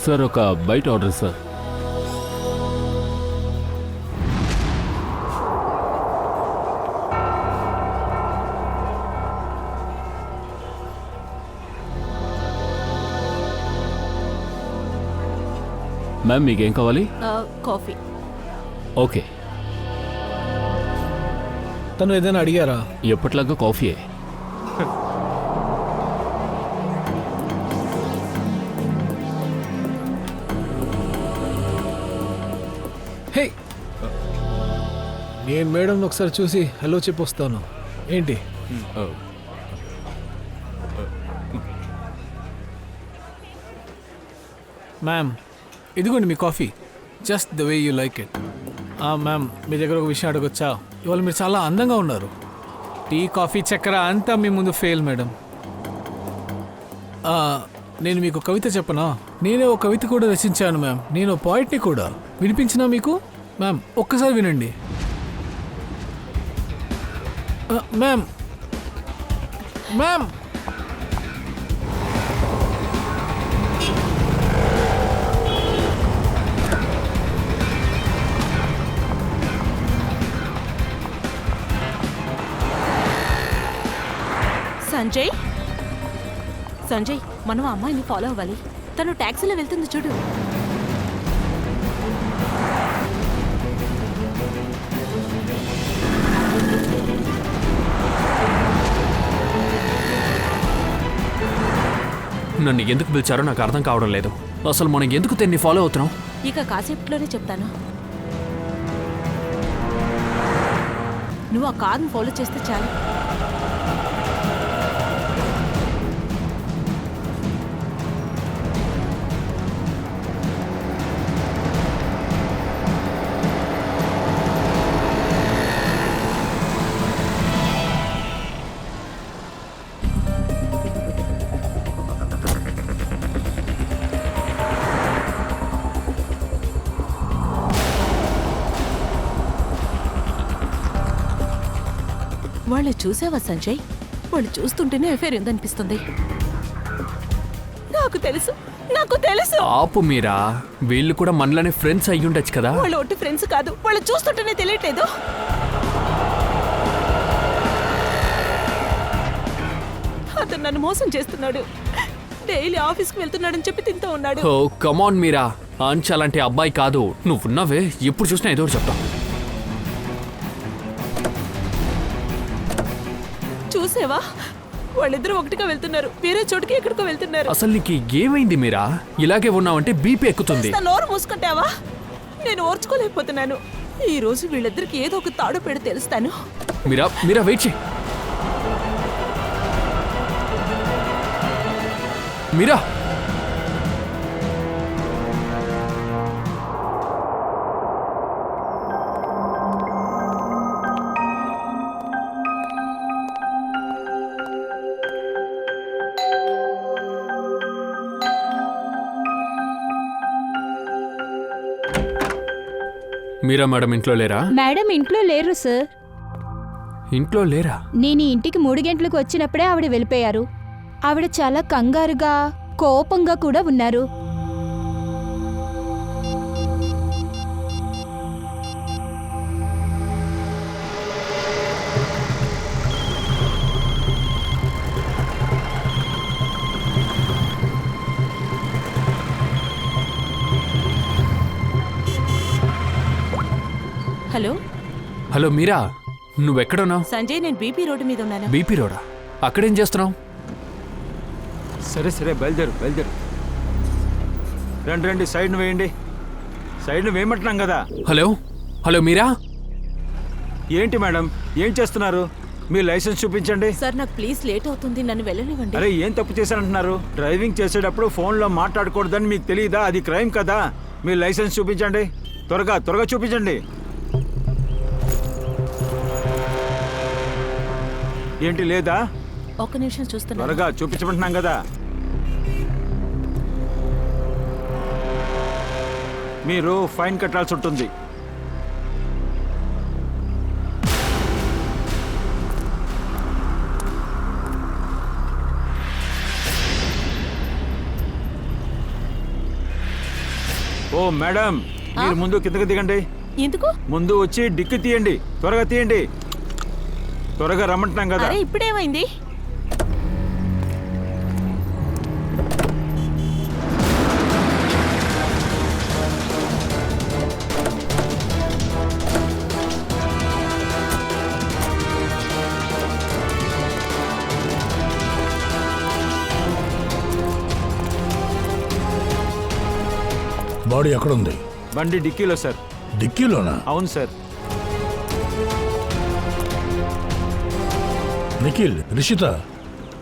Sir ఒక బయట order sir. Ma'am మీకేం కావాలి? కాఫీ. ఓకే. తను ఏదైనా అడిగారా? ఎప్పట్లాగా కాఫీయే. హే, నేను మేడంని ఒకసారి చూసి హలో చెప్పొస్తాను. ఏంటి? మ్యామ్, ఇదిగోండి మీ coffee. Just the way you like it. Ma'am, మీ దగ్గర ఒక విషయం అడగొచ్చా? ఇవాళ మీరు చాలా అందంగా ఉన్నారు. టీ, కాఫీ, చక్కెర అంతా మీ ముందు ఫెయిల్ మేడం. నేను మీకు కవిత చెప్పనా? నేనే ఒక కవిత కూడా రచించాను మ్యామ్. నేను పోయిట్ని కూడా. వినిపించినా మీకు? మ్యామ్, ఒక్కసారి వినండి. మ్యామ్ మ్యామ్ సంజయ్, సంజయ్, మనం ఆ అమ్మాయిని ఫాలో అవ్వాలి. తను ట్యాక్సీలో వెళ్తుంది చూడు. నన్ను ఎందుకు పిలిచారో నాకు అర్థం కావడం లేదు. అసలు మనం ఎందుకు తెన్ని ఫాలో అవుతున్నాం? ఇక కాసేపట్లోనే చెప్తాను. నువ్వు ఆ కార్ని ఫాలో చేస్తే చాలు. వాళ్ళు చూసావా సంజయ్? వాళ్ళు చూస్తుంటేనే అఫేర్ ఉందనిపిస్తుంది. నాకు తెలుసు, నాకు తెలుసు. ఆపు మీరా, వీళ్ళు కూడా మనలోనే ఫ్రెండ్స్ అయ్యి ఉండొచ్చు కదా. వాళ్ళు ఒట్టి ఫ్రెండ్స్ కాదు, వాళ్ళు చూస్తుంటేనే తెలియట్లేదు. అతను నన్ను మోసం చేస్తున్నాడు. డైలీ ఆఫీస్కి వెళ్తున్నాడని చెప్పి తింటూ ఉన్నాడు. ఓ కమాన్ మీరా, అంచ్ అలాంటి అబ్బాయి కాదు. నువ్వున్నావే, ఎప్పుడు చూసినా ఏదో ఒకటి చెప్తావు. చూసావా, వాళ్ళిద్దరూ ఒకటిగా వెళ్తున్నారు. వేరే చోటుకి ఎక్కడికో వెళ్తున్నారు. అసలు నీకు ఏమైంది మీరా? ఇలాగే ఉన్నావంటే బీపీ ఎక్కుతుంది. నోరు మూసుకుంటావా? నేను ఓర్చుకోలేకపోతున్నాను. ఈ రోజు వీళ్ళిద్దరికి ఏదో ఒక తాడు పెడి తెలుస్తాను. మీరా మీరా వెయిట్ చేయి. మీరా, మీరా మేడం ఇంట్లో లేరా? మేడం ఇంట్లో లేరు సార్. ఇంట్లో లేరా? నేను ఈ ఇంటికి 3 గంటలకు వచ్చినప్పుడే ఆవిడ వెళ్ళిపోయారు. ఆవిడ చాలా కంగారుగా, కోపంగా కూడా ఉన్నారు. హలో హలో మీరా, నువ్వెక్కడున్నావు? సంజయ్, నేను బీపీ రోడ్డు మీద ఉన్నాను. బీపీ రోడా? అక్కడేం చేస్తున్నావు? సరే సరే, బయలుదేరు బయలుదేరు. రండి రండి, సైడ్ను వేయండి. సైడ్ను వేయమంటున్నాం కదా. హలో హలో మీరా, ఏంటి మేడం, ఏం చేస్తున్నారు? మీ లైసెన్స్ చూపించండి. సార్, నాకు ప్లీజ్ లేట్ అవుతుంది, నన్ను వెళ్ళనివ్వండి. అరే, ఏం తప్పు చేశారంటున్నారు? డ్రైవింగ్ చేసేటప్పుడు ఫోన్లో మాట్లాడకూడదని మీకు తెలియదా? అది క్రైమ్ కదా. మీ లైసెన్స్ చూపించండి, త్వరగా త్వరగా చూపించండి. ఏంటి లేదా? ఒక్క నిమిషం చూస్తున్నా. త్వరగా చూపించమంటున్నాం కదా. మీరు ఫైన్ కట్టాల్సి ఉంటుంది. ఓ మేడం, మీరు ముందు కిందకి దిగండి. ఎందుకు? ముందు వచ్చి డిక్కి తీయండి, త్వరగా తీయండి. త్వరగా రమ్మంటున్నాం కదా. అరే ఇప్పుడేమైంది? బాడీ ఎక్కడుంది? బండి డిక్కీలో సార్. డిక్కీలోనా? అవును సార్. నిఖిల్, రిషిత,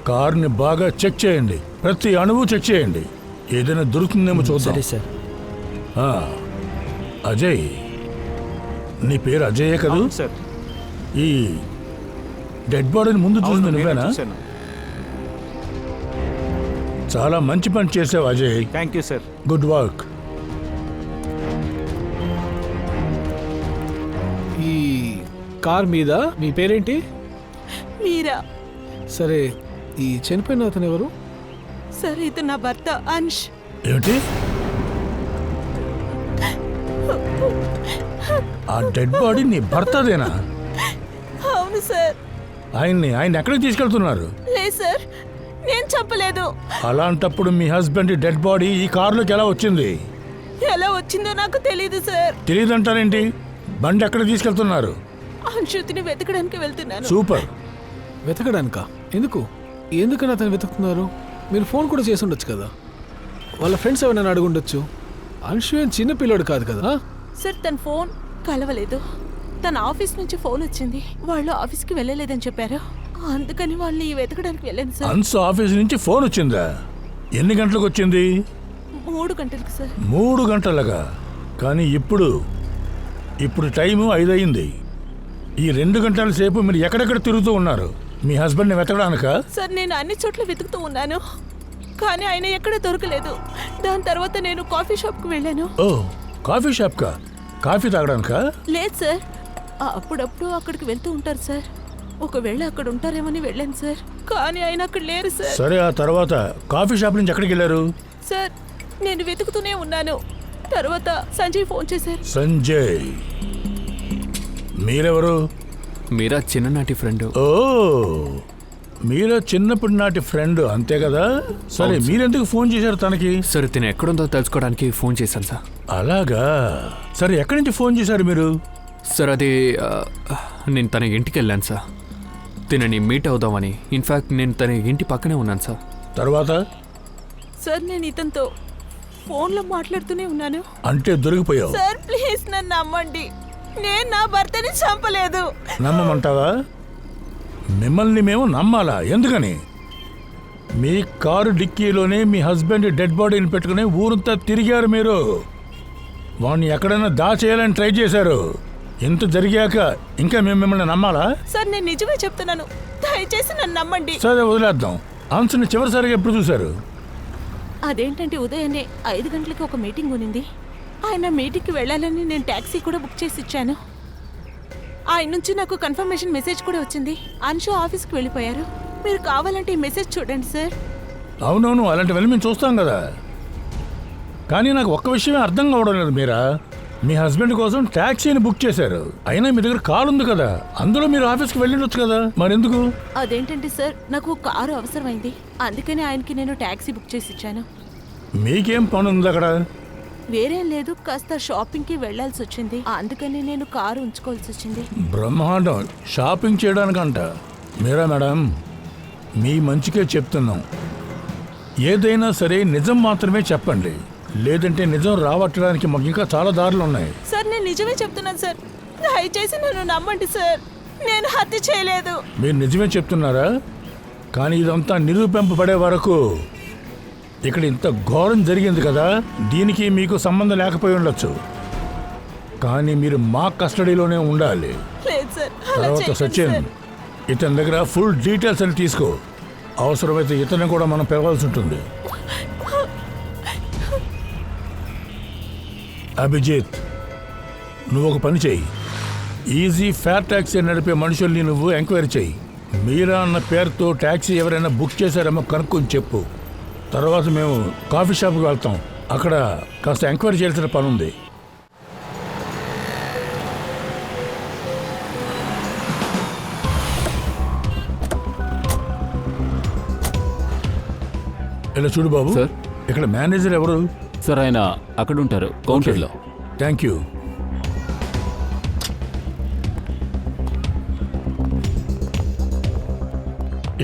కార్ని బాగా చెక్ చేయండి. ప్రతి అణువు చెక్ చేయండి. ఏదైనా దొరుకుతుందేమో చూద్దాం. సరే సార్. ఆ, అజయ్, నీ పేరు అజయే కదా? అవును సార్. ఈ డెడ్ బాడీని ముందు అవును, చూసింది నేనే నువ్వేనా? చూశాను. చాలా మంచి పని చేసావు Ajay. Thank you sir. Good work. ఈ కార్ మీద మీ పేరేంటి? మీరా? సరే, ఈ చనిపోయిన అతను ఎవరు? సార్ ఇది నా భర్త అంష్. ఏమిటి? ఆ డెడ్ బాడీ నీ భర్తదేనా? అవును సార్. ఆయన ఎక్కడికి తీసుకెళ్తున్నారు? లేదు సార్, నేను చెప్పలేదు. అలాంటప్పుడు మీ హస్బెండ్ డెడ్ బాడీ ఈ కారులోకి ఎలా వచ్చింది? ఎలా వచ్చిందో నాకు తెలీదు సార్. తెలియదంటారేంటి? బండి ఎక్కడ తీసుకెళ్తున్నారు? అంశుతిని వెతకడానికి వెళ్తున్నాను. సూపర్. వెతకడానికా? ఎందుకని అతను వెతుకుతున్నారు? మీరు ఫోన్ కూడా చేసి ఉండొచ్చు కదా. వాళ్ళ ఫ్రెండ్స్ ఎవరైనా అడుగుండొచ్చు. అంశు ఏం చిన్న పిల్లోడు కాదు కదా. సార్ తన ఫోన్ కలవలేదు. తన ఆఫీస్ నుంచి ఫోన్ వచ్చింది. వాళ్ళు ఆఫీస్కి వెళ్ళలేదని చెప్పారు. అందుకని వాళ్ళని వెతకడానికి వెళ్ళాను సార్. అన్స్ ఆఫీస్ నుంచి ఫోన్ వచ్చిందా? ఎన్ని గంటలకు వచ్చింది? 3 గంటలకు సార్. 3 గంటలుగా? కానీ ఇప్పుడు టైము 5 అయింది. ఈ 2 గంటల సేపు మీరు ఎక్కడెక్కడ తిరుగుతూ ఉన్నారు? మీ హస్బెండ్ని వెతకడానికా? సార్ నేను అన్ని చోట్ల వెతుకుతూ ఉన్నాను, కానీ ఆయన ఎక్కడ దొరకలేదు. దాని తర్వాత నేను కాఫీ షాప్కి వెళ్ళాను. ఓ, కాఫీ షాప్కా? కాఫీ తాగడానికా? లేదు సార్, అప్పుడప్పుడు అక్కడికి వెళ్తూ ఉంటారు సార్. ఒకవేళ అక్కడ ఉంటారేమని వెళ్ళాను సార్, కానీ ఆయన అక్కడ లేరు సార్. సరే, ఆ తర్వాత కాఫీ షాప్ నుంచి ఎక్కడికి వెళ్ళారు? సార్ నేను వెతుకుతూనే ఉన్నాను. తర్వాత సంజయ్ ఫోన్ చేశారు. సంజయ్, మీరెవరు? మీరా చిన్ననాటి ఫ్రెండ్. ఓ, మీరా చిన్నప్పటి నాటి ఫ్రెండ్ అంతే కదా? సరే, మీరెందుకు ఫోన్ చేశారు తనకి? సరే, తిన ఎక్కడుందో తెలుసుకోవడానికి ఫోన్ చేశాను సార్. అలాగా? సరే, ఎక్కడి నుంచి ఫోన్ చేశారు మీరు? సార్ అది నేను తన ఇంటికి వెళ్ళాను సార్, తినని మీట్ అవుదామని. ఇన్ఫ్యాక్ట్ నేను తన ఇంటి పక్కనే ఉన్నాను సార్. తర్వాత? సార్ నేను ఇతనితో ఫోన్లో మాట్లాడుతూనే ఉన్నాను. అంటే దొరికిపోయావు? సార్ ప్లీజ్ నన్ను నమ్మండి, నేను నా భర్తని చంపలేదు. నమ్మమంటావా? మిమ్మల్ని మేము నమ్మాలా? ఎందుకని? మీ కారు డిక్కీలోనే మీ హస్బెండ్ డెడ్ బాడీని పెట్టుకుని ఊరంతా తిరిగారు మీరు. వాడిని ఎక్కడైనా దాచేయాలని ట్రై చేశారు. ఇంత జరిగాక ఇంకా మేము మిమ్మల్ని నమ్మాలా? సార్ నేను నిజమే చెప్తున్నాను, దయచేసి నన్ను నమ్మండి. సరే, వదిలేద్దాం. అంశని చివరిసారిగా ఎప్పుడు చూశారు? అదేంటంటే ఉదయాన్నే 5 గంటలకి ఒక మీటింగ్ ఉన్నింది. ఆయన మీటింగ్కి వెళ్ళాలని నేను ట్యాక్సీ కూడా బుక్ చేసి ఇచ్చాను. ఆయన నుంచి నాకు కన్ఫర్మేషన్ మెసేజ్ కూడా వచ్చింది. అంశు ఆఫీస్కి వెళ్ళిపోయారు. మీరు కావాలంటే ఈ మెసేజ్ చూడండి సార్. అవునవును, అలాంటివన్నీ మేము చూస్తాం కదా. కానీ నాకు ఒక్క విషయమే అర్థం కావడం లేదు. మీరా మీ హస్బెండ్ కోసం ట్యాక్సీని బుక్ చేశారు, అయినా మీ దగ్గర కారు ఉంది కదా, అందులో మీరు ఆఫీస్కి వెళ్ళిండొచ్చు కదా, మరెందుకు? అదేంటంటే సార్, నాకు కారు అవసరమైంది, అందుకని ఆయనకి నేను ట్యాక్సీ బుక్ చేసి ఇచ్చాను. మీకేం పని ఉంది అక్కడ? వేరేం లేదు, కాస్త షాపింగ్కి వెళ్ళాల్సి వచ్చింది, అందుకని నేను కారు ఉంచుకోవాల్సి వచ్చింది. బ్రహ్మాండం, షాపింగ్ చేయడానికంట. మీరా మేడం, మీ మంచికే చెప్తున్నాం. ఏదైనా సరే నిజం మాత్రమే చెప్పండి, లేదంటే నిజం రావట్టడానికి మాకు ఇంకా చాలా దారులు ఉన్నాయి. సార్ నేను నిజమే చెప్తున్నాను సార్, దయచేసి నన్ను నమ్మండి సార్, నేను హత్య చేయలేదు. మీరు నిజమే చెప్తున్నారా? కానీ ఇదంతా నిరూపింపబడే వరకు ఇక్కడ ఇంత ఘోరం జరిగింది కదా, దీనికి మీకు సంబంధం లేకపోయి ఉండొచ్చు, కానీ మీరు మా కస్టడీలోనే ఉండాలి. లేదు సార్, అలా తర్వాత చేయకండి సచిన్, సార్. ఇతని దగ్గర ఫుల్ డీటెయిల్స్ అని తీసుకో. అవసరమైతే ఇతను కూడా మనం పిలవాల్సి ఉంటుంది. అభిజిత్, నువ్వు ఒక పని చెయ్యి. ఈజీ ఫేర్ ట్యాక్సీ నడిపే మనుషుల్ని నువ్వు ఎంక్వైరీ చెయ్యి. మీరా అన్న పేరుతో ట్యాక్సీ ఎవరైనా బుక్ చేశారేమో కనుక్కొని చెప్పు. తర్వాత మేము కాఫీ షాప్కి వెళ్తాం, అక్కడ కాస్త ఎంక్వైరీ చేయాల్సిన పని ఉంది. ఇలా చూడు బాబు, సార్. ఇక్కడ మేనేజర్ ఎవరు? సార్ ఆయన అక్కడ ఉంటారు కౌంటర్లో. Thank you.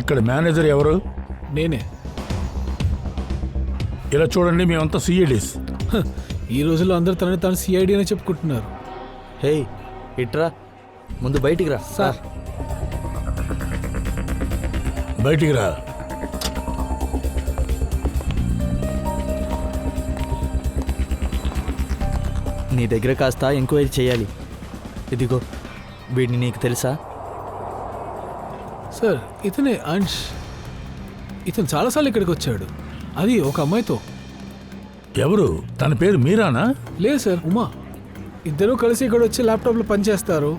ఇక్కడ మేనేజర్ ఎవరు? నేనే. ఇలా చూడండి, మేమంతా సిఐడీస్. ఈ రోజుల్లో అందరూ తనని తాను సిఐడి అని చెప్పుకుంటున్నారు. హే ఇట్రా, ముందు బయటికి రా. సార్ బయటికి రా. నీ దగ్గర కాస్త ఎంక్వైరీ చేయాలి. ఇదిగో వీడిని నీకు తెలుసా? సార్ ఇతనే అంష్. ఇతను చాలాసార్లు ఇక్కడికి వచ్చాడు, అది ఒక అమ్మాయితో. ఎవరు? తన పేరు మీరానా? లేదు సార్, ఉమా. ఇద్దరూ కలిసి ఇక్కడ వచ్చి ల్యాప్టాప్లో పనిచేస్తారు.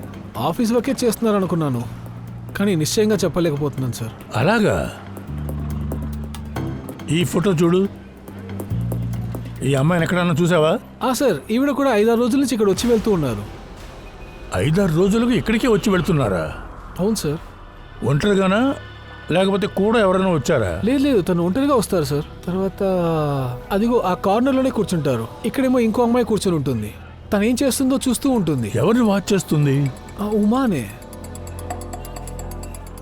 ఆఫీస్ వర్కే చేస్తున్నారు అనుకున్నాను, కానీ నిశ్చయంగా చెప్పలేకపోతున్నాను సార్. అలాగా? ఈ ఫోటో చూడు. ఈ అమ్మాయిని ఎక్కడన్నా చూసావా? సార్ ఈవిడ కూడా 5-6 రోజుల నుంచి ఇక్కడ వచ్చి వెళ్తూ ఉన్నారు. 5-6 రోజులుగా ఇక్కడికే వచ్చి వెళ్తున్నారా? అవును సార్. ఒంటరిగానా లేకపోతే కూడా ఎవరైనా వచ్చారా? లేదు, తను ఒంటరిగా వస్తారు సార్. తర్వాత అదిగో ఆ కార్నర్లోనే కూర్చుంటారు. ఇక్కడేమో ఇంకో అమ్మాయి కూర్చొని ఉంటుంది. తను ఏం చేస్తుందో చూస్తూ ఉంటుంది. ఎవరిని వాచ్ చేస్తుంది? ఉమానే.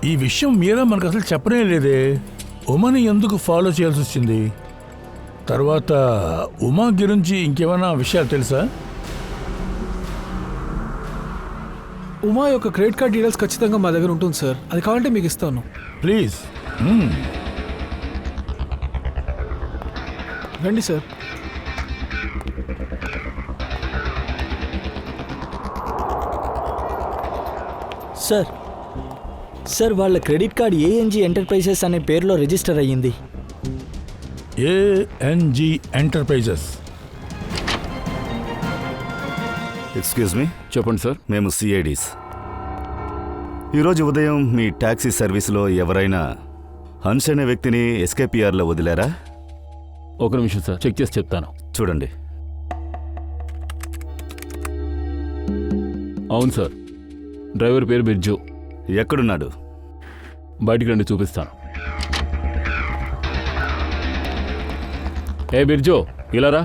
ఈ విషయం మీరా మనకు అసలు చెప్పనే లేదే. ఉమాని ఎందుకు ఫాలో చేయాల్సి వచ్చింది? తర్వాత ఉమా గురించి ఇంకేమైనా విషయాలు తెలుసా? ఉమా యొక్క క్రెడిట్ కార్డ్ డీటెయిల్స్ ఖచ్చితంగా మా దగ్గర ఉంటుంది సార్. అది కావాలంటే మీకు ఇస్తాను. ప్లీజ్. రండి సార్. సార్ సార్ వాళ్ళ క్రెడిట్ కార్డ్ ఏఎన్జీ ఎంటర్ప్రైజెస్ అనే పేరులో రిజిస్టర్ అయ్యింది. ఏఎన్జీ ఎంటర్ప్రైజెస్. Excuse me. చెప్పండి సార్. మేము సిఐడీస్. ఈరోజు ఉదయం మీ ట్యాక్సీ సర్వీసులో ఎవరైనా హన్స్ అనే వ్యక్తిని ఎస్కేపిఆర్లో వదిలారా? ఒక నిమిషం సార్, చెక్ చేసి చెప్తాను. చూడండి. అవును సార్, డ్రైవర్ పేరు బిర్జు. ఎక్కడున్నాడు? బయటికి రండి, చూపిస్తాను. ఏ బిర్జు, ఇలా రా.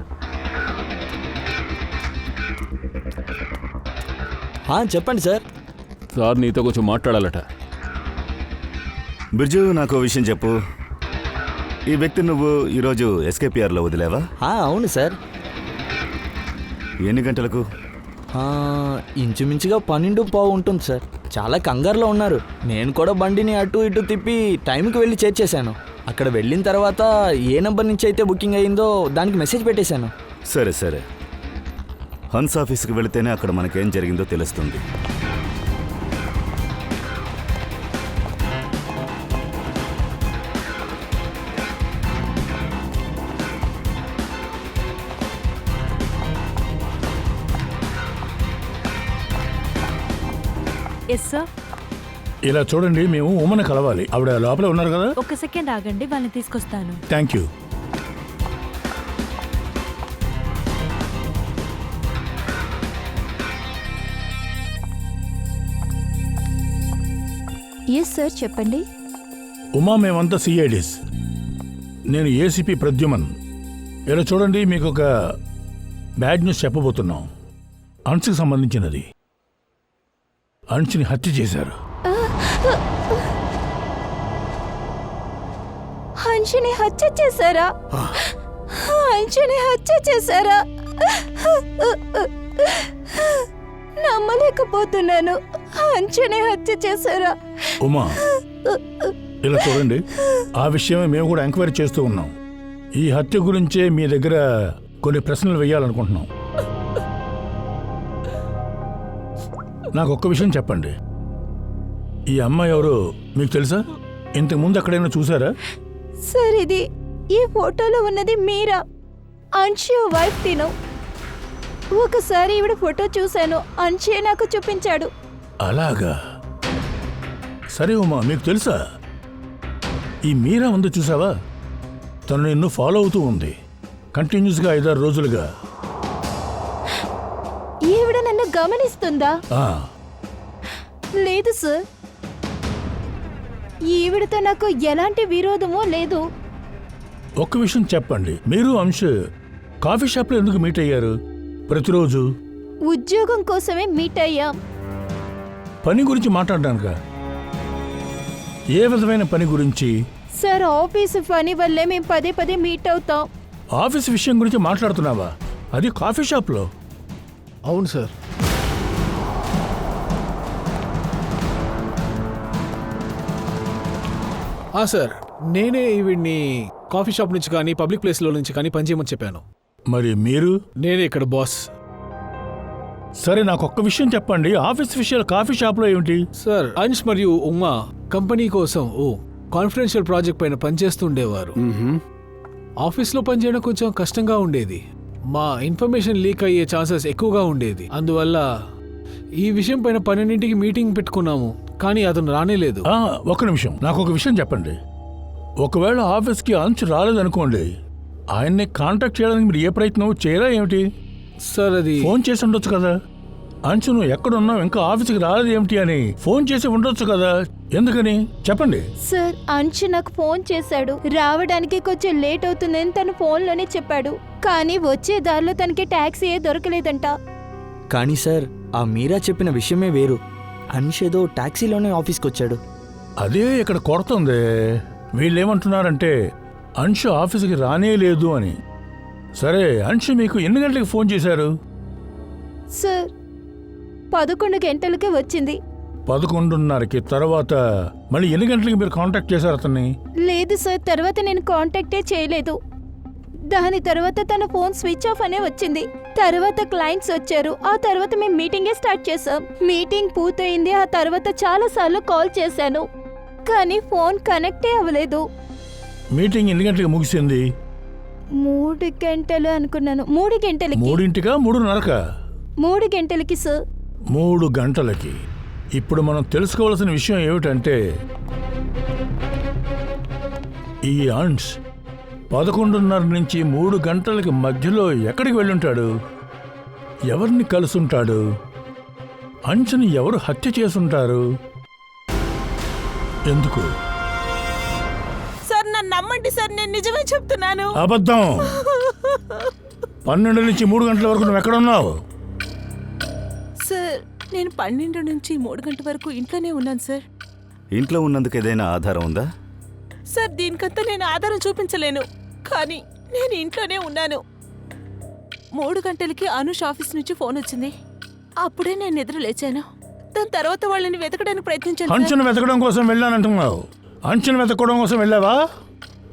చెప్పండి సార్. సార్ నీతో కొంచెం మాట్లాడాలట. బిర్జు, నాకు విషయం చెప్పు. ఈ వ్యక్తి నువ్వు ఈరోజు ఎస్కేపిఆర్లో వదిలేవా? అవును సార్. ఎన్ని గంటలకు? ఇంచుమించుగా 12:15 ఉంటుంది సార్. చాలా కంగారులో ఉన్నారు. నేను కూడా బండిని అటు ఇటు తిప్పి టైంకి వెళ్ళి చేర్చేశాను. అక్కడ వెళ్ళిన తర్వాత ఏ నెంబర్ నుంచి అయితే బుకింగ్ అయ్యిందో దానికి మెసేజ్ పెట్టేశాను. సరే సరే, హన్స్ ఆఫీస్కి వెళితేనే అక్కడ మనకేం జరిగిందో తెలుస్తుంది. Yes sir. ఇలా చూడండి, మేము ఉమని కలవాలి. ఆవిడ లోపలే ఉన్నారు కదా? ఒక సెకండ్ ఆగండి, వాళ్ళని తీసుకొస్తాను. Thank you. ఎస్ సార్, చెప్పండి. ఉమా, మేమంతా సిఐడీస్. నేను ఏసీపీ ప్రద్యుమన్. ఇలా చూడండి, మీకు ఒక బ్యాడ్ న్యూస్ చెప్పబోతున్నాం. అంశుకి సంబంధించినది. అంశుని హత్య చేశారు. అంశుని హత్య చేశారా? అంశుని హత్య చేశారా? నమ్మలేకపోతున్నాను. అంశుని హత్య చేశారా? ఉమా, ఇలా చూడండి, ఆ విషయమే మేము కూడా ఎంక్వైరీ చేస్తూ ఉన్నాం. ఈ హత్య గురించే మీ దగ్గర కొన్ని ప్రశ్నలు వేయాలనుకుంటున్నాం. నాకు ఒక్క విషయం చెప్పండి. ఈ అమ్మాయి ఎవరో మీకు తెలుసా? ఇంతకుముందు ఎక్కడైనా చూసారా? సార్, ఇది ఈ ఫోటోలో ఉన్నది మీరా, అంశు వైఫ్. తిను ఒకసారి ఈవిడ ఫోటో చూశాను. అంశే నాకు చూపించాడు. అలాగా? సరే ఉమా, మీకు తెలుసా ఈ మీరా ఉందో చూసావా? తను నిన్ను ఫాలో అవుతూ ఉంది. కంటిన్యూస్గా 5-6 రోజులుగా. ఈవిడ నన్ను గమనిస్తుందా? ఆ, లేదు సార్, ఈవిడతో నాకు ఎలాంటి విరోధమూ లేదు. ఒక్క విషయం చెప్పండి, మీరు అంశ్ కాఫీ షాప్లో ఎందుకు మీట్ అయ్యారు ప్రతిరోజు? ఉద్యోగం కోసమే మీట్ అయ్యాం. పని గురించి మాట్లాడడానిక? ఏ విధమైన పని గురించి? సార్, ఆఫీసు పని వల్లే మేము పదే పదే మీట్ అవుతాం. ఆఫీస్ విషయం గురించి మాట్లాడుతున్నావా? అది కాఫీ షాప్లో? అవును సార్. సార్, నేనే ఈవిడ్ని కాఫీ షాప్ నుంచి కానీ పబ్లిక్ ప్లేస్లో నుంచి కానీ పనిచేయమని చెప్పాను. మరి మీరు? నేనే ఇక్కడ బాస్. సరే, నాకు ఒక్క విషయం చెప్పండి, ఆఫీస్ విషయాలు కాఫీ షాప్లో ఏమిటి? సార్, అంశ్ మరియు ఉమా కంపెనీ కోసం కాన్ఫిడెన్షియల్ ప్రాజెక్ట్ పైన పనిచేస్తుండేవారు. ఆఫీస్లో పనిచేయడం కొంచెం కష్టంగా ఉండేది. మా ఇన్ఫర్మేషన్ లీక్ అయ్యే ఛాన్సెస్ ఎక్కువగా ఉండేది. అందువల్ల ఈ విషయం పైన 12ంటికి మీటింగ్ పెట్టుకున్నాము, కానీ అతను రానేలేదు. ఒక్క నిమిషం, నాకు ఒక విషయం చెప్పండి. ఒకవేళ ఆఫీస్కి అంచు రాలేదనుకోండి, ఆయన్ని కాంటాక్ట్ చేయడానికి మీరు ఏ ప్రయత్నం చేయరా ఏమిటి? సార్, అది ఫోన్ చేసి ఉండొచ్చు కదా. అంచు నువ్వు ఎక్కడున్నావు, ఇంకా ఆఫీస్కి రాలేదు ఏమిటి అని ఫోన్ చేసి ఉండొచ్చు కదా. ఎందుకని చెప్పండి. సార్, అంశు నాకు ఫోన్ చేశాడు. రావడానికి కొంచెం లేట్ అవుతుందని తను ఫోన్లోనే చెప్పాడు. కానీ వచ్చే దారిలో తనకి టాక్సీ దొరకలేదంట. కానీ సార్, ఆ మీరా చెప్పిన విషయమే వేరు. అంశ్ ఏదో టాక్సీలోనే ఆఫీస్కి వచ్చాడు. అదే ఇక్కడ కొడుతుంది. వీళ్ళేమంటున్నారంటే అంశు ఆఫీస్కి రానే లేదు అని. సరే, అంశు మీకు ఎన్ని గంటలకు ఫోన్ చేశారు? సార్, 11 గంటలకే వచ్చింది. 11:30కి. తర్వాత మళ్ళీ ఎన్ని గంటలకి మీరు కాంటాక్ట్ చేశారు అతన్ని? లేదు సార్, తర్వాత నేను కాంటాక్టే చేయలేదు. దాని తర్వాత తన ఫోన్ స్విచ్ ఆఫ్ అనే వచ్చింది. తర్వాత క్లయింట్స్ వచ్చారు. ఆ తర్వాత మేము మీటింగే స్టార్ట్ చేసాం. మీటింగ్ పూర్తయింది. ఆ తర్వాత చాలా సార్లు కాల్ చేశాను, కానీ ఫోన్ కనెక్టే అవ్వలేదు. మీటింగ్ ఎన్ని గంటలకు ముగిసింది? 3 గంటలు అనుకున్నాను. 3 గంటలకి. 3ంటికా 3:30కా? 3 గంటలకి సార్. 3 గంటలకి. ఇప్పుడు మనం తెలుసుకోవాల్సిన విషయం ఏమిటంటే, ఈ అంశ్ 11:30 నుంచి 3 గంటలకి మధ్యలో ఎక్కడికి వెళ్ళుంటాడు? ఎవరిని కలుసుంటాడు? అంశుని ఎవరు హత్య చేసుంటారు? ఎందుకు? సార్, నన్ను నమ్మండి సార్, నేను నిజమే చెప్తున్నాను. అబద్ధం. 12 నుంచి 3 గంటల వరకు నువ్వు ఎక్కడున్నావు? సార్, నేను 12 నుంచి 3 గంటల వరకు ఇంట్లోనే ఉన్నాను సార్. ఇంట్లో ఉన్నందుకు ఏదైనా ఆధారం ఉందా? సార్, దీనికంతా నేను ఆధారం చూపించలేను, కానీ నేను ఇంట్లోనే ఉన్నాను. 3 గంటలకి అనుష్ ఆఫీస్ నుంచి ఫోన్ వచ్చింది. అప్పుడే నేను నిద్ర లేచాను. దాని తర్వాత వాళ్ళని వెతకడానికి ప్రయత్నించాను సార్. అంచును వెతకడం కోసం వెళ్ళానంటున్నావు. అంచును వెతకడం కోసం వెళ్ళావా?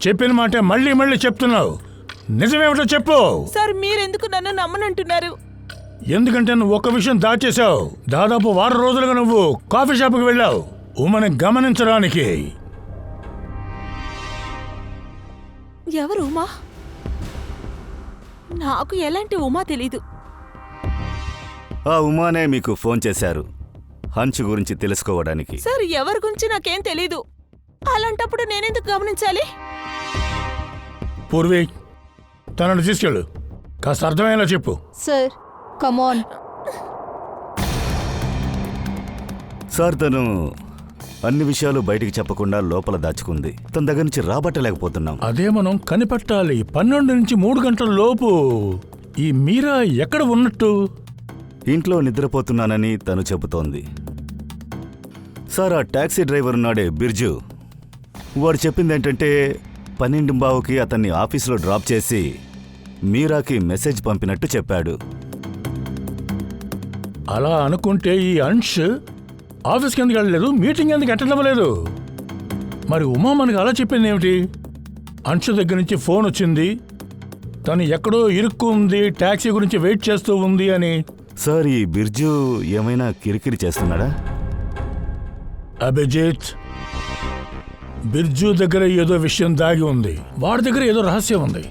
చెప్పిన మాట మళ్ళీ మళ్ళీ చెప్తున్నావు. నిజమేమిటో చెప్పు. సార్, మీరెందుకు నన్ను నమ్మనంటున్నారు? ఎందుకంటే నువ్వు ఒక్క విషయం దాచేశావు. దాదాపు 1 రోజులుగా నువ్వు కాఫీ షాప్కి వెళ్ళావు ఉమని గమనించడానికి. ఎవరు ఉమా? నాకు ఎలాంటి ఉమా తెలీదు. ఆ ఉమానే మీకు ఫోన్ చేశారు హంచ్ గురించి తెలుసుకోవడానికి. సార్, ఎవరి గురించి నాకేం తెలీదు. అలాంటప్పుడు నేనెందుకు గమనించాలి? పూర్వీ, తనను తీసుకెళ్ళు. కాస్త అర్థమయ్యేలా చెప్పు. సార్, కమాన్. సార్, తను అన్ని విషయాలు బయటికి చెప్పకుండా లోపల దాచుకుంది. తన దగ్గర నుంచి రాబట్టలేకపోతున్నాం. అదే మనం కనిపెట్టాలి. 12 నుంచి 3 గంటల లోపు ఈ మీరా ఎక్కడ ఉన్నట్టు? ఇంట్లో నిద్రపోతున్నానని తను చెబుతోంది. సార్, ఆ టాక్సీ డ్రైవర్ ఉన్నాడే బిర్జు, వాడు చెప్పింది ఏంటంటే 12:15కి అతన్ని ఆఫీసులో డ్రాప్ చేసి మీరాకి మెసేజ్ పంపినట్టు చెప్పాడు. అలా అనుకుంటే ఈ అంశ్ ఆఫీస్కి ఎందుకు వెళ్ళలేదు? మీటింగ్ ఎందుకు అటెండ్ అవ్వలేదు? మరి ఉమా మనకి అలా చెప్పింది ఏమిటి? అంశు దగ్గర నుంచి ఫోన్ వచ్చింది, తను ఎక్కడో ఇరుక్కు ఉంది, టాక్సీ గురించి వెయిట్ చేస్తూ ఉంది అని. సార్, ఈ బిర్జు ఏమైనా కిరికిరి చేస్తున్నాడా? అభిజిత్, బిర్జు దగ్గర ఏదో విషయం దాగి ఉంది. వాడి దగ్గర ఏదో రహస్యం ఉంది.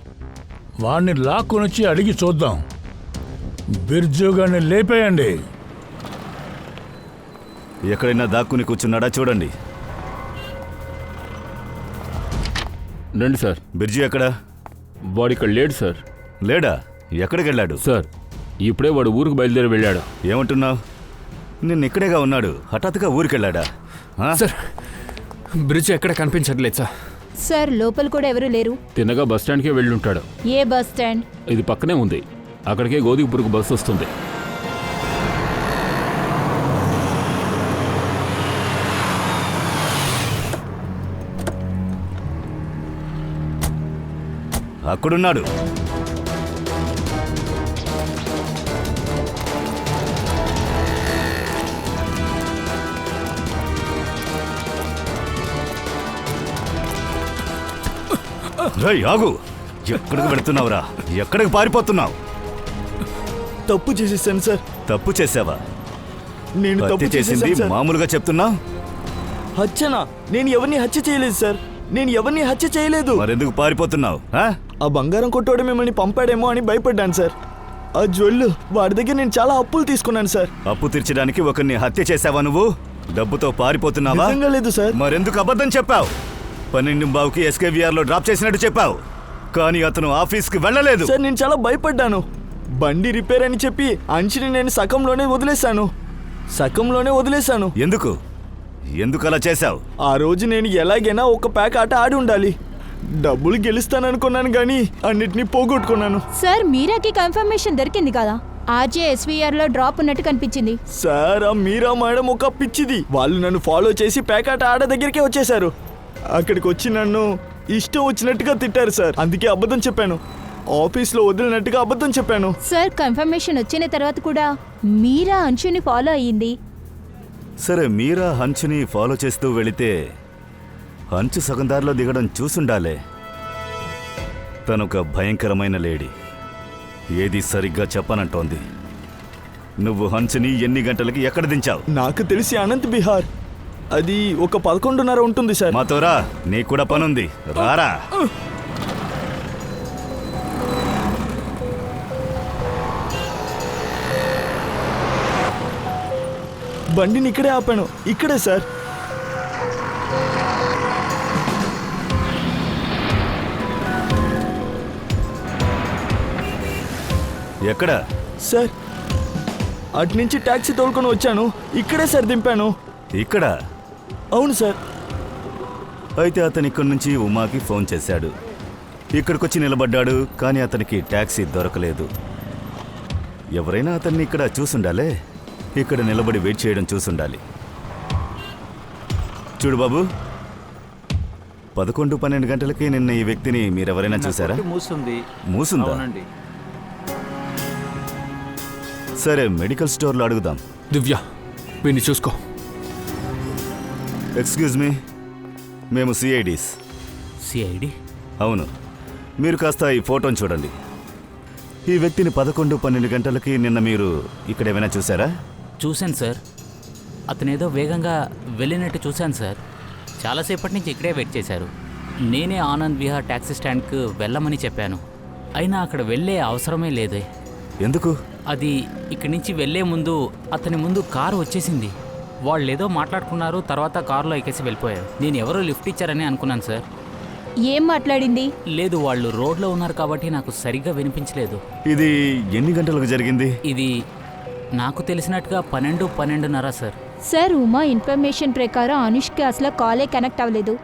వాడిని లాక్కొనొచ్చి అడిగి చూద్దాం. బిర్జు గారిని లేపేయండి. ఎక్కడైనా దాక్కుని కూర్చున్నాడా చూడండి. రండి సార్. బిర్జు ఎక్కడా? వాడు ఇక్కడ లేడు సార్. లేడా? ఎక్కడికి వెళ్ళాడు? సార్ ఇప్పుడే వాడు ఊరికి బయలుదేరి వెళ్ళాడు. ఏమంటున్నావు? నిన్న ఇక్కడేగా ఉన్నాడు, హఠాత్తుగా ఊరికెళ్ళాడా? ఆ? సార్ బ్రిడ్జ్ ఎక్కడ కనిపించట్లేదు సార్. సార్ లోపల కూడా ఎవరు లేరు. తిన్నగా బస్ స్టాండ్కే వెళ్ళుంటాడు. ఏ బస్ స్టాండ్? ఇది పక్కనే ఉంది, అక్కడికే గోధికపూర్కు బస్సు వస్తుంది. అక్కడున్నాడు. రేయ్, ఆగు! ఎక్కడికి వెళుతున్నావురా? ఎక్కడికి పారిపోతున్నావు? తప్పు చేసేసాను సార్. తప్పు చేసావా? నేను హత్య తప్పు చేసింది చేసేసాను సార్. మామూలుగా చెప్తున్నా? హత్యనా? నేను ఎవరిని హత్య చేయలేదు సార్. నేను ఎవరిని హత్య చేయలేదు. మరెందుకు పారిపోతున్నావు? ఆ బంగారం కొట్టోడు మిమ్మల్ని పంపాడేమో అని భయపడ్డాను సార్. ఆ జ్వెల్లు వాడి దగ్గర నేను చాలా అప్పులు తీసుకున్నాను సార్. అప్పు తీర్చడానికి ఒకరిని హత్య చేసావా నువ్వు? డబ్బుతో పారిపోతున్నావా? నిజంగా లేదు సార్. మరెందుకు అబద్ధం చెప్పావు? 12 SKVR లో డ్రాప్ చేసినట్టు చెప్పావు, కానీ అతను ఆఫీస్కి వెళ్ళలేదు. సార్ నేను చాలా భయపడ్డాను. బండి రిపేర్ అని చెప్పి అంచిని నేను సగంలోనే వదిలేశాను. ఎందుకు అలా చేశావు? ఆ రోజు నేను ఎలాగైనా ఒక ప్యాక్ ఆట ఆడి ఉండాలి. డబ్బులు గెలుస్తాననుకున్నాను కానీ అన్నిటినీ పోగొట్టుకున్నాను. సార్ మీరాకి కన్ఫర్మేషన్ దొరికింది కదా, RJSVR లో డ్రాప్ ఉన్నట్టు కనిపించింది. సార్ ఆ మీరా మేడం ఒక పిచ్చిది. వాళ్ళు నన్ను ఫాలో చేసి ప్యాక్ ఆట ఆడ దగ్గరికే వచ్చేశారు. అక్కడికి వచ్చి నన్ను ఇష్టం వచ్చినట్టుగా తిట్టారు సార్. అందుకే అబద్ధం చెప్పాను. ఆఫీస్లో వదిలినట్టుగా అబద్ధం చెప్పాను. సార్ కన్ఫర్మేషన్ వచ్చిన తర్వాత కూడా మీరా అంశుని ఫాలో అయ్యింది. సరే, మీరా హంచుని ఫాలో చేస్తూ వెళితే హంచు సగం దారిలో దిగడం చూసుండాలే. తనొక భయంకరమైన లేడీ, ఏది సరిగ్గా చెప్పనంటోంది. నువ్వు హంచుని ఎన్ని గంటలకి ఎక్కడ దించావు? నాకు తెలిసి అనంత్ బిహార్. అది ఒక 11:30 ఉంటుంది సార్. మాతోరా, నీకు కూడా పనుంది, రారా. బండిని ఇక్కడే ఆపాను. ఇక్కడే సార్. ఎక్కడ? సార్ అటు నుంచి టాక్సీ తోలుకొని వచ్చాను. ఇక్కడే సార్ దింపాను. ఇక్కడ? అవును సార్. అయితే అతను ఇక్కడి నుంచి ఉమాకి ఫోన్ చేశాడు. ఇక్కడికొచ్చి నిలబడ్డాడు, కానీ అతనికి టాక్సీ దొరకలేదు. ఎవరైనా అతన్ని ఇక్కడ చూసుండాలే. ఇక్కడ నిలబడి వెయిట్ చేయడం చూసుండాలి. చూడు బాబు, 11-12 గంటలకి నిన్న ఈ వ్యక్తిని మీరెవరైనా చూసారా? మూసుందా? సరే, మెడికల్ స్టోర్లో అడుగుదాం. దివ్య వీడిని చూసుకో. ఎక్స్క్యూజ్ మీ, మేము CIDs. సిఐడి? అవును. మీరు కాస్త ఈ ఫోటోని చూడండి. ఈ వ్యక్తిని 11-12 గంటలకి నిన్న మీరు ఇక్కడ ఏమైనా చూసారా? చూశాను సార్. అతనేదో వేగంగా వెళ్ళినట్టు చూశాను సార్. చాలాసేపటి నుంచి ఇక్కడే వెయిట్ చేశారు. నేనే ఆనంద్ విహార్ ట్యాక్సీ స్టాండ్కు వెళ్ళమని చెప్పాను. అయినా అక్కడ వెళ్ళే అవసరమే లేదే. ఎందుకు? అది ఇక్కడి నుంచి వెళ్ళే ముందు అతని ముందు కారు వచ్చేసింది. వాళ్ళు ఏదో మాట్లాడుకున్నారు, తర్వాత కారులో ఎక్కేసి వెళ్ళిపోయారు. నేను ఎవరో లిఫ్ట్ ఇచ్చారని అనుకున్నాను సార్. ఏం మాట్లాడింది? లేదు, వాళ్ళు రోడ్లో ఉన్నారు కాబట్టి నాకు సరిగ్గా వినిపించలేదు. ఇది ఎన్ని గంటలకు జరిగింది? ఇది నాకు తెలిసినట్టుగా 12-12:30 సార్. సార్ ఉమా ఇన్ఫర్మేషన్ ప్రకారం అనుష్కి అసలు కాలే కనెక్ట్ అవ్వలేదు.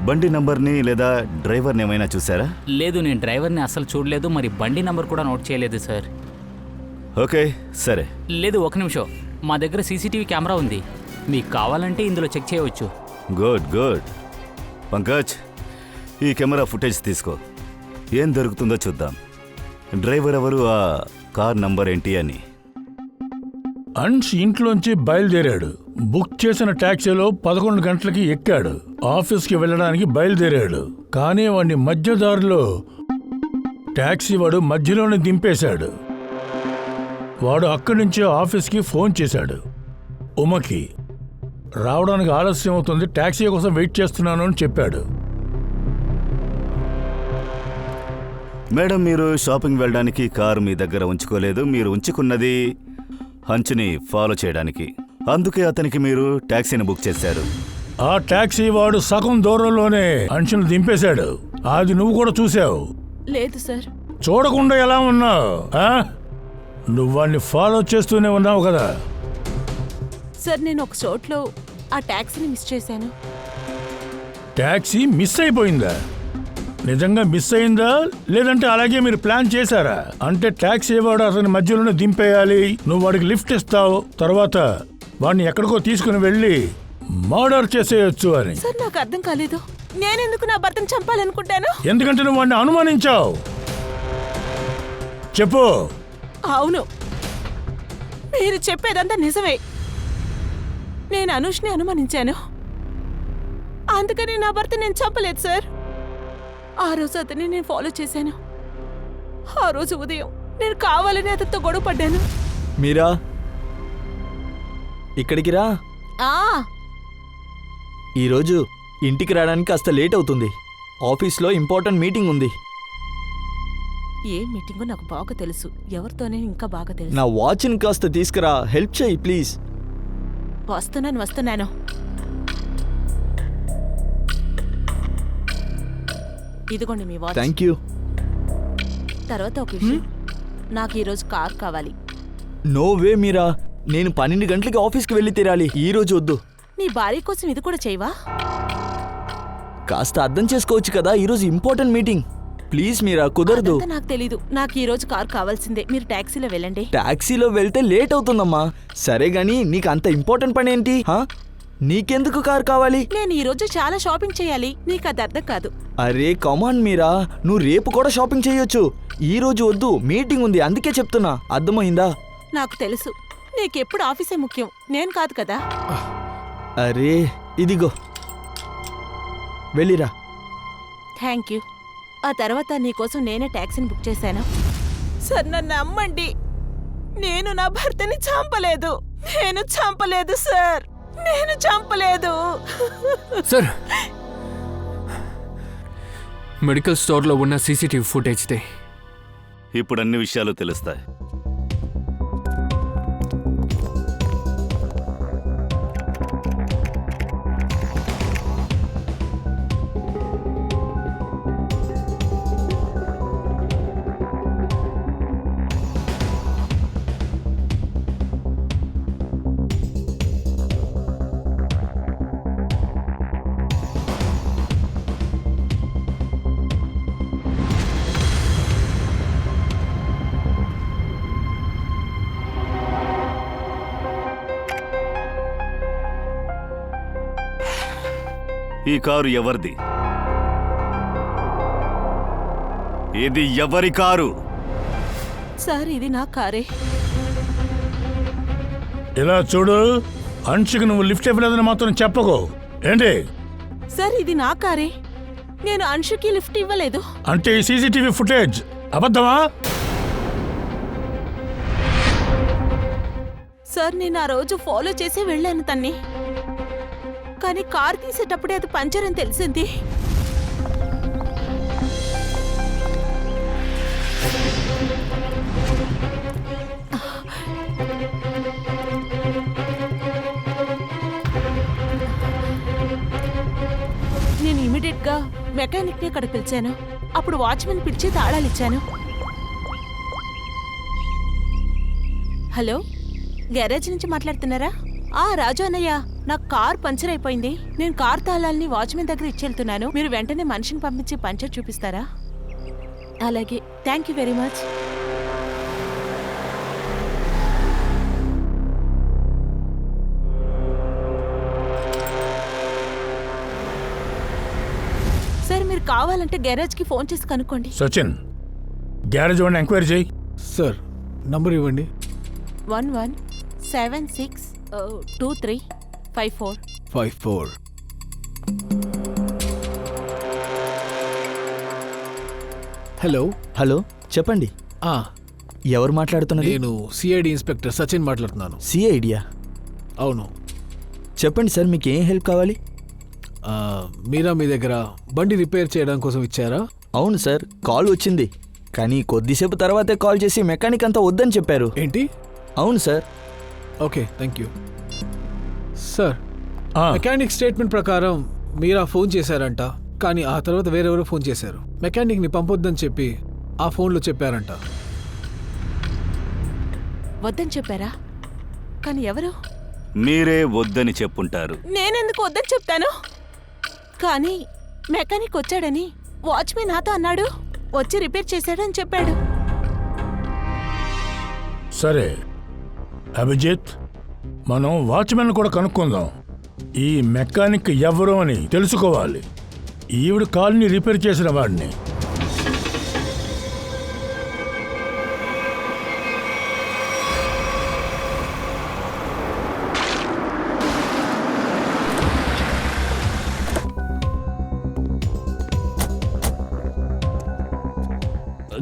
బండి నంబర్ని లేదా డ్రైవర్ని ఏమైనా చూసారా? లేదు, నేను డ్రైవర్ని అసలు చూడలేదు. మరి బండి నంబర్ కూడా నోట్ చేయలేదు సార్. ఓకే, సరే. లేదు, ఒక నిమిషం. మా దగ్గర CCTV కెమెరా ఉంది. మీకు కావాలంటే ఇందులో చెక్ చేయవచ్చు. గుడ్. పంకజ్, ఈ కెమెరా ఫుటేజ్ తీసుకో. ఏం దొరుకుతుందో చూద్దాం. డ్రైవర్ ఎవరు, ఆ కార్ నంబర్ ఏంటి అని. అంశ్ ఇంట్లోంచి బయలుదేరాడు. బుక్ చేసిన టాక్సీలో 11 గంటలకి ఎక్కాడు. ఆఫీస్కి వెళ్ళడానికి బయలుదేరాడు. కానీ వాడిని మధ్యదారిలో టాక్సీ వాడు మధ్యలోనే దింపేశాడు. వాడు అక్కడి నుంచి ఆఫీస్కి ఫోన్ చేశాడు. ఉమకి రావడానికి ఆలస్యం అవుతుంది, టాక్సీ కోసం వెయిట్ చేస్తున్నాను అని చెప్పాడు. మేడం, మీరు షాపింగ్ వెళ్ళడానికి కారు మీ దగ్గర ఉంచుకోలేదు. మీరు ఉంచుకున్నది హంచుని ఫాలో చేయడానికి. అందుకే అతనికి మీరు టాక్సీని బుక్ చేశారు. ఆ టాక్సీ వాడు సగం దూరంలోనే అంచుని దింపేశాడు. అది నువ్వు కూడా చూసావు. లేదు సార్. చూడకుండా ఎలా ఉన్నావు? నువ్వు వాడిని ఫాలో చేస్తూనే ఉన్నావు కదా. సార్ నేను ఒక చోట్లో ఆ ట్యాక్సీని మిస్ చేశాను. ట్యాక్సీ మిస్ అయిపోయిందా? నిజంగా మిస్ అయిందా లేదంటే అలాగే మీరు ప్లాన్ చేశారా? అంటే ట్యాక్సీ వాడు అతని మధ్యలోనే దింపేయాలి, నువ్వు వాడికి లిఫ్ట్ ఇస్తావు, తర్వాత వాడిని ఎక్కడికో తీసుకుని వెళ్ళి మర్డర్ చేసేయచ్చు అని. సార్ నాకు అర్థం కాలేదు. నేనెందుకు నా భర్తను చంపాలనుకుంటాను? ఎందుకంటే నువ్వు వాడిని అనుమానించావు. చెప్పు. అవును, మీరు చెప్పేదంతా నిజమే. నేను అనుష్ని అనుమానించాను, అందుకని నా భర్త నేను చంపలేదు సార్. ఆ రోజు అతన్ని నేను ఫాలో చేశాను. ఆ రోజు ఉదయం నేను కావాలని అతనితో గొడవ పడ్డాను. మీరా ఇక్కడికి రా. ఈరోజు ఇంటికి రావడానికి కాస్త లేట్ అవుతుంది. ఆఫీస్లో ఇంపార్టెంట్ మీటింగ్ ఉంది. ఏ మీటింగో నాకు బాగా తెలుసు, ఎవరితోనే ఇంకా బాగా తెలుసు. నా వాచ్ని కాస్త తీసుకురా, హెల్ప్ చేయి ప్లీజ్. వస్తున్నాను. ఇదిగోండి మీ వాచ్. Thank you. తర్వాత ఒక విషయం, నాకు ఈరోజు కార్ కావాలి. నో వే మీరా, నేను 12 గంటలకి ఆఫీస్కి వెళ్ళి తీరాలి. ఈ రోజు వద్దు. నీ భార్య కోసం ఇది కూడా చేయవా? కాస్త అర్థం చేసుకోవచ్చు కదా, ఈరోజు ఇంపార్టెంట్ మీటింగ్. ప్లీజ్ మీరా, కుదరదు. అదంతా నాకు తెలీదు. నాకు ఈ రోజు కార్ కావాల్సిందే. మీరు టాక్సీలో వెళ్ళండి. టాక్సీలో వెళ్తే లేట్ అవుతుందమ్మా. సరే గాని నీకు అంత ఇంపార్టెంట్ పని ఏంటి? నీకెందుకు కార్ కావాలి? నేను ఈ రోజు చాలా షాపింగ్ చేయాలి. నీకు అది అర్థం కాదు. అరే కమాన్ మీరా, నువ్వు రేపు కూడా షాపింగ్ చేయొచ్చు. ఈ రోజు వద్దు, మీటింగ్ ఉంది, అందుకే చెప్తున్నా. అర్థమైందా? నాకు తెలుసు, నీకెప్పుడు ఆఫీసే ముఖ్యం, నేను కాదు కదా. అరే ఇదిగో, వెళ్ళిరా. Thank you. ఆ తర్వాత నీకోసం నేనే ట్యాక్సీని బుక్ చేశాను. సార్ నన్ను నమ్మండి, నేను నా భర్తని చంపలేదు. సార్, నేను చంపలేదు. సార్, మెడికల్ స్టోర్లో ఉన్న సీసీటీవీ ఫుటేజ్దే ఇప్పుడు అన్ని విషయాలు తెలుస్తాయి. ఈ కారు ఎవరిది? ఇది ఎవరి కారు? సార్ ఇది నా కారే. ఇలా చూడు, అంశుకి నువ్వు లిఫ్ట్ ఇవ్వలేదని మాత్రం చెప్పకు. ఏంటి? సార్ ఇది నా కారే, నేను అంశుకి లిఫ్ట్ ఇవ్వలేదు. అంటే ఈ సీసీటీవీ ఫుటేజ్ అబద్ధమా? సార్ నేను ఆ రోజు ఫాలో చేసి వెళ్ళాను తన్ని, కానీ కార్ తీసేటప్పుడే అది పంచర్ అని తెలిసింది. నేను ఇమీడియట్ గా మెకానిక్ ని అక్కడ పిలిచాను. అప్పుడు వాచ్మెన్ పిలిచి తాళాలు ఇచ్చాను. హలో, గ్యారేజ్ నుంచి మాట్లాడుతున్నారా? రాజు అన్నయ్య, నాకు కార్ పంచర్ అయిపోయింది. నేను కార్ తాళాలని వాచ్మెన్ దగ్గర ఇచ్చెళ్తున్నాను. మీరు వెంటనే మనిషిని పంపించి పంచర్ చూపిస్తారా? అలాగే, thank you very much. Sir మీరు కావాలంటే గ్యారేజ్కి ఫోన్ చేసి కనుక్కోండి. సచిన్, గ్యారేజ్ వాడిని ఎంక్వైరీ చేయి. సార్ నంబర్ ఇవ్వండి. 11762354. హలో. హలో, చెప్పండి. ఎవరు మాట్లాడుతున్నారు? నేను సిఐడి ఇన్స్పెక్టర్ సచిన్ మాట్లాడుతున్నాను. సిఐడియా? అవును. చెప్పండి సార్, మీకు ఏం హెల్ప్ కావాలి? మీరా మీ దగ్గర బండి రిపేర్ చేయడం కోసం ఇచ్చారా? అవును సార్, కాల్ వచ్చింది, కానీ కొద్దిసేపు తర్వాతే కాల్ చేసి మెకానిక్ అంతా వద్దని చెప్పారు. ఏంటి? అవును sir. Okay, thank you. Sir, mechanic statement ప్రకారం మీరా ఫోన్ చేశారంట. కానీ ఆ తర్వాత వేరెవరో ఫోన్ చేశారు. మెకానిక్ని పంపొద్దని చెప్పి ఆ ఫోన్లో చెప్పారంట. వద్దని చెప్పారా? కానీ ఎవరు? మీరే వద్దని చెప్పుంటారు. నేనెందుకు వద్దని చెప్తాను? కానీ మెకానిక్ వచ్చాడని వాచ్మెన్ నాతో అన్నాడు. వచ్చి రిపేర్ చేశాడని చెప్పాడు. సరే అభిజిత్, మనం వాచ్మెన్ కూడా కనుక్కుందాం. ఈ మెకానిక్ ఎవరు అని తెలుసుకోవాలి. ఈవిడ కాల్ని రిపేర్ చేసిన వాడిని.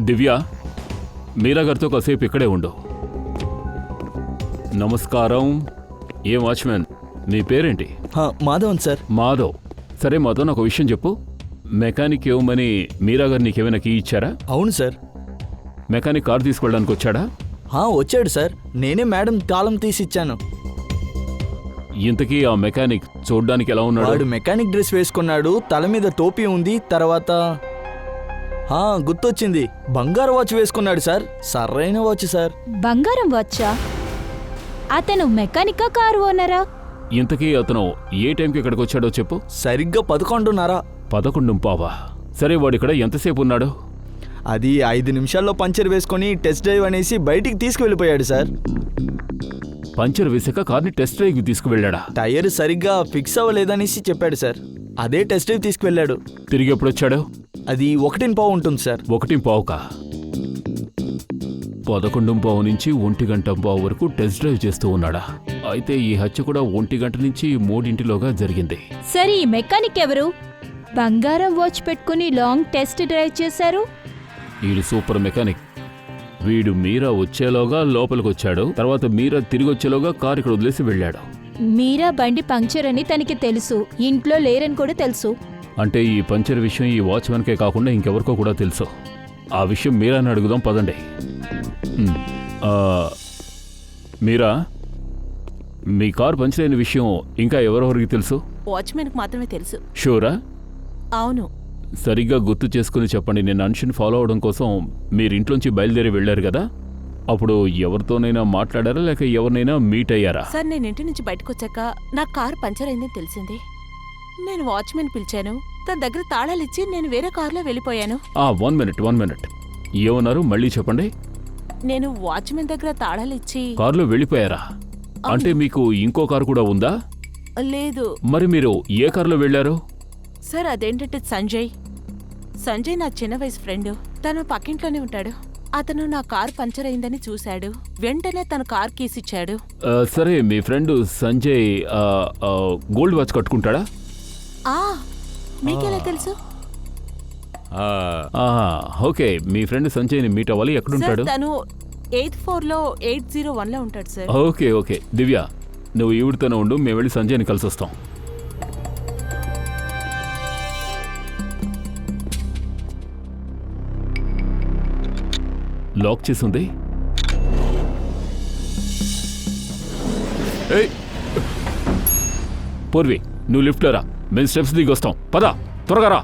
దివ్య, మీరా గారితో కాసేపు ఇక్కడే ఉండు. నమస్కారం. ఏ వాచ్మెన్, నీ పేరేంటి? మాధవన్ సార్. మాధవ్. సరే మాధవ్, నాకు విషయం చెప్పు. మెకానిక్ ఇవ్వమని మీరా గారు నీకేమైనా కీ ఇచ్చారా? అవును సార్. మెకానిక్ కారు తీసుకెళ్ళడానికి వచ్చాడా? వచ్చాడు సార్. నేనే మేడం తాళం తీసి ఇచ్చాను. ఇంతకీ ఆ మెకానిక్ చూడ్డానికి ఎలా ఉన్నాడు? వాడు మెకానిక్ డ్రెస్ వేసుకున్నాడు, తల మీద టోపీ ఉంది. తర్వాత గుర్తొచ్చింది, బంగారు వాచ్ వేసుకున్నాడు సార్. సరైన వాచ్ సార్. బంగారం వచ్చా? అతను మెకానికా కారు ఓనరా? ఇంతకీ అతను ఏ టైంకి ఇక్కడికి వచ్చాడో చెప్పు. సరిగ్గా 11:30. 11:15. సరే, వాడు ఇక్కడ ఎంతసేపు ఉన్నాడు? అది 5 నిమిషాల్లో పంచర్ వేసుకొని టెస్ట్ డ్రైవ్ అనేసి బయటికి తీసుకువెళ్ళిపోయాడు సార్. పంచర్ వేసాక కార్ని టెస్ట్ డ్రైవ్కి తీసుకువెళ్ళాడా? టైర్ సరిగ్గా ఫిక్స్ అవ్వలేదనేసి చెప్పాడు సార్. అదే టెస్ట్ డ్రైవ్ తీసుకువెళ్ళాడు. తిరిగి ఎప్పుడు వచ్చాడు? అది 1:15 ఉంటుంది సార్. 1:15కా? 11:15 నుంచి 1:15 వరకు టెస్ట్ డ్రైవ్ చేస్తూ ఉన్నాడా? అయితే ఈ హత్య కూడా 1 నుంచి 3 జరిగింది. సరే, ఈ మెకానిక్ ఎవరు? బంగారం వాచ్ పెట్టుకుని లాంగ్ టెస్ట్ డ్రైవ్ చేశారు. వీడు సూపర్ మెకానిక్. వీడు మీరా వచ్చేలోగా లోపలికి వచ్చాడు. తర్వాత మీరా తిరిగి వచ్చేలోగా కారు ఇక్కడ వదిలేసి వెళ్ళాడు. మీరా బండి పంక్చర్ అని తనకి తెలుసు, ఇంట్లో లేరని కూడా తెలుసు. అంటే ఈ పంచర్ విషయం ఈ వాచ్మెన్కే కాకుండా ఇంకెవరికో కూడా తెలుసు. ఆ విషయం మీరాని అడుగుదాం, పదండి. మీరా, మీ కారు పంచర్ అయిన విషయం ఇంకా ఎవరెవరికి తెలుసు? వాచ్మెన్కి మాత్రమే తెలుసు. షూరా? అవును. సరిగ్గా గుర్తు చేసుకుని చెప్పండి. నేను అనుషుని ఫాలో అవడం కోసం మీరు ఇంట్లోంచి బయలుదేరి వెళ్ళారు కదా, అప్పుడు ఎవరితోనైనా మాట్లాడారా లేక ఎవరినైనా మీట్ అయ్యారా? సార్, నేను ఇంటి నుంచి బయటకు వచ్చాక నా కారు పంచర్ అయిందని తెలిసింది. నేను వాచ్మెన్ పిలిచాను. తన దగ్గర తాళాలిచ్చి నేను వేరే కారులో వెళ్ళిపోయాను. 1 మినిట్. ఏమన్నారు? మళ్ళీ చెప్పండి. నేను వాచ్మెన్ దగ్గర తాళాలిచ్చి కారులో వెళ్ళిపోయారా? అంటే మీకు ఇంకో కారు కూడా ఉందా? లేదు. మరి మీరు ఏ కారులో వెళ్ళారు? సార్, అదేంటంటే సంజయ్ నా చిన్న వయసు ఫ్రెండ్. తను పక్కింట్లోనే ఉంటాడు. అతను నా కారు పంచర్ అయిందని చూశాడు. వెంటనే తన కార్ కీస్ ఇచ్చాడు. సరే, మీ ఫ్రెండ్ సంజయ్ గోల్డ్ వాచ్ కట్టుకుంటాడా? మీకెలా తెలుసు? ఓకే, మీ ఫ్రెండ్ సంజయ్ని మీట్ అవ్వాలి. ఎక్కడుంటాడు? తను 8th floor 801లో ఉంటాడు సార్. ఓకే. దివ్య, నువ్వు ఈవిడితోనే ఉండు, మేము వెళ్ళి సంజయ్ని కలిసి వస్తాం. లాక్ చేసి ఉంది. పూర్వి, నువ్వు లిఫ్ట్లో రా, మేము స్టెప్స్ దిగి వస్తాం. పద, త్వరగా రా.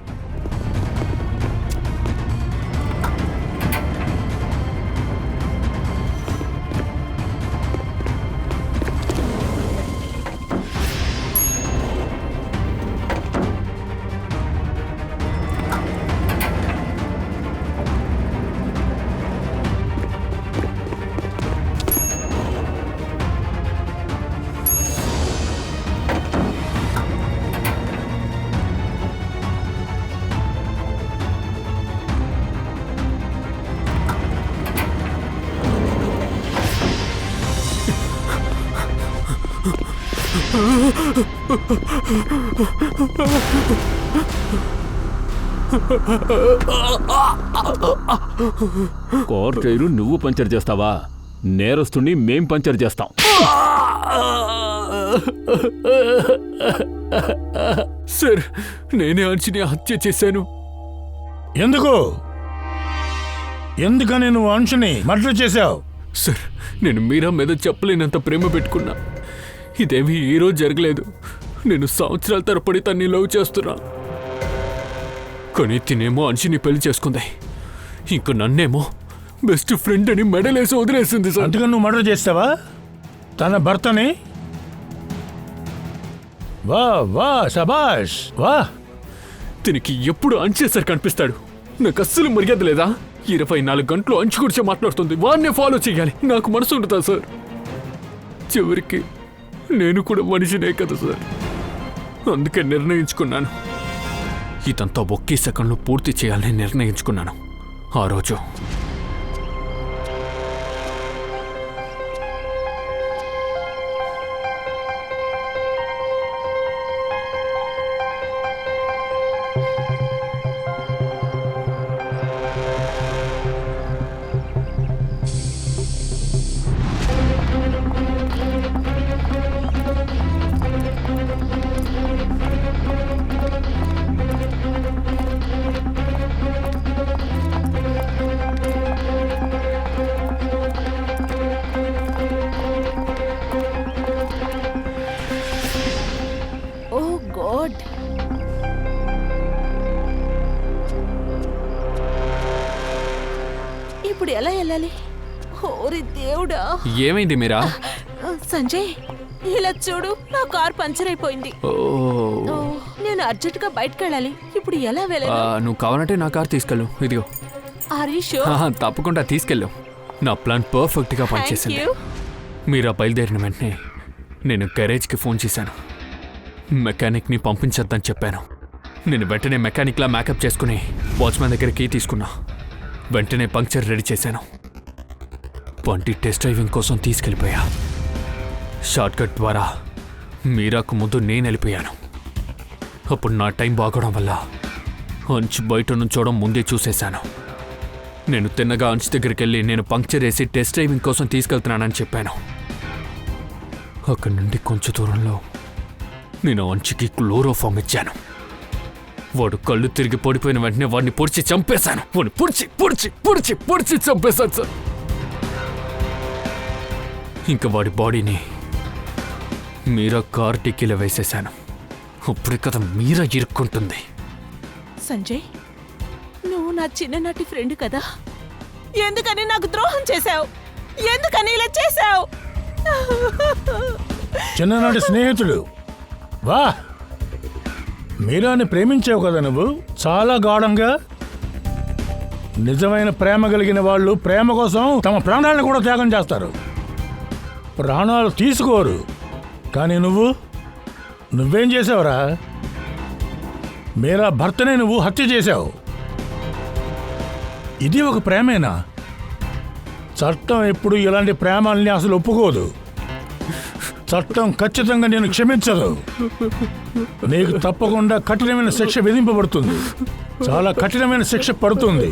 కార్ టైరు నువ్వు పంచర్ చేస్తావా? నేరస్తుని మేం పంచర్ చేస్తాం. సార్, నేనే అంచుని హత్య చేశాను. ఎందుకని నువ్వు అంశుని మర్డర్ చేశావు? సార్, నేను మీరా మీద చెప్పలేనంత ప్రేమ పెట్టుకున్నా. ఇదేమీ ఈరోజు జరగలేదు. నేను సంవత్సరాల తరబడి తన్ని లవ్ చేస్తున్నా. కానీ తినేమో అంశిని పెళ్లి చేసుకుంది. ఇంక నన్నేమో బెస్ట్ ఫ్రెండ్ అని మెడలేసి వదిలేసింది సార్. అందుకని నువ్వు మర్డర్ చేస్తావా తన భర్తని? వా వా శబాష్ వా. తినికి ఎప్పుడు అంచే సార్ కనిపిస్తాడు. నాకు అస్సలు మర్యాద లేదా? 24 గంటలు అంచు గురించి మాట్లాడుతుంది. వాడినే ఫాలో చేయాలి. నాకు మనసు ఉంటుందా సార్? చివరికి నేను కూడా మనిషినే కదా సార్. అందుకే నిర్ణయించుకున్నాను, ఇదంతా ఒకే సెకండ్లో పూర్తి చేయాలని నిర్ణయించుకున్నాను. ఆ రోజు ఓ గాడ్, ఇప్పుడు ఎలా వెళ్ళాలి? ఓరి దేవుడా. ఏమైంది మీరా? సంజయ్, ఇలా చూడు, నా కార్ పంచర్ అయిపోయింది. ఓ, ఓ, నేను అర్జెంట్ గా బయటకు వెళ్ళాలి. ఇప్పుడు ఎలా వెళ్ళాలి? నువ్వు కావాలంటే నా కార్ తీసుకెళ్ళు. ఇదిగో. Are you sure? తప్పకుండా తీసుకెళ్ళు. నా ప్లాన్ పర్ఫెక్ట్గా పనిచేసింది. మీరు బయలుదేరిన వెంటనే నేను గ్యారేజ్కి ఫోన్ చేశాను. మెకానిక్ని పంపించొద్దని చెప్పాను. నేను వెంటనే మెకానిక్లా మేకప్ చేసుకుని వాచ్మెన్ దగ్గర కీ తీసుకున్నా. వెంటనే పంక్చర్ రెడీ చేశాను. బండి టెస్ట్ డ్రైవింగ్ కోసం తీసుకెళ్ళిపోయా. షార్ట్కట్ ద్వారా మీరాకు ముందు నేను వెళ్ళిపోయాను. అప్పుడు నా టైం బాగోవడం వల్ల అంచు బయట నుంచోవడం ముందే చూసేశాను. నేను తిన్నగా అంచు దగ్గరికి వెళ్ళి నేను పంక్చర్ వేసి టెస్ట్ డ్రైవింగ్ కోసం తీసుకెళ్తున్నానని చెప్పాను. అక్కడి నుండి కొంచెం దూరంలో నేను అంచుకి క్లోరోఫామ్ ఇచ్చాను. వాడు కళ్ళు తిరిగి పడిపోయిన వెంటనే వాడిని పొడిచి చంపేశాను. వాడిని పొడిచి పొడిచి పొడిచి పొడిచి చంపేశాను సార్. ఇంకా వాడి బాడీని మీరా కార్ టిక్కీలో వేసేశాను. అప్పుడే కదా మీరా ఇరుక్కుంటుంది. సంజయ్, నువ్వు నా చిన్ననాటి ఫ్రెండ్ కదా, ఎందుకని నాకు ద్రోహం చేశావు? ఎందుకని ఇలా చేశావు? చిన్ననాటి స్నేహితుడు. వా, మీరాని ప్రేమించావు కదా నువ్వు చాలా గాఢంగా. నిజమైన ప్రేమ కలిగిన వాళ్ళు ప్రేమ కోసం తమ ప్రాణాలను కూడా త్యాగం చేస్తారు. ప్రాణాలు తీసుకోరు. కానీ నువ్వేం చేసావురా? మీరా భర్తనే నువ్వు హత్య చేశావు. ఇది ఒక ప్రేమేనా? చట్టం ఎప్పుడు ఇలాంటి ప్రేమల్ని అసలు ఒప్పుకోదు. చట్టం ఖచ్చితంగా నేను క్షమించదు. నీకు తప్పకుండా కఠినమైన శిక్ష విధింపబడుతుంది. చాలా కఠినమైన శిక్ష పడుతుంది.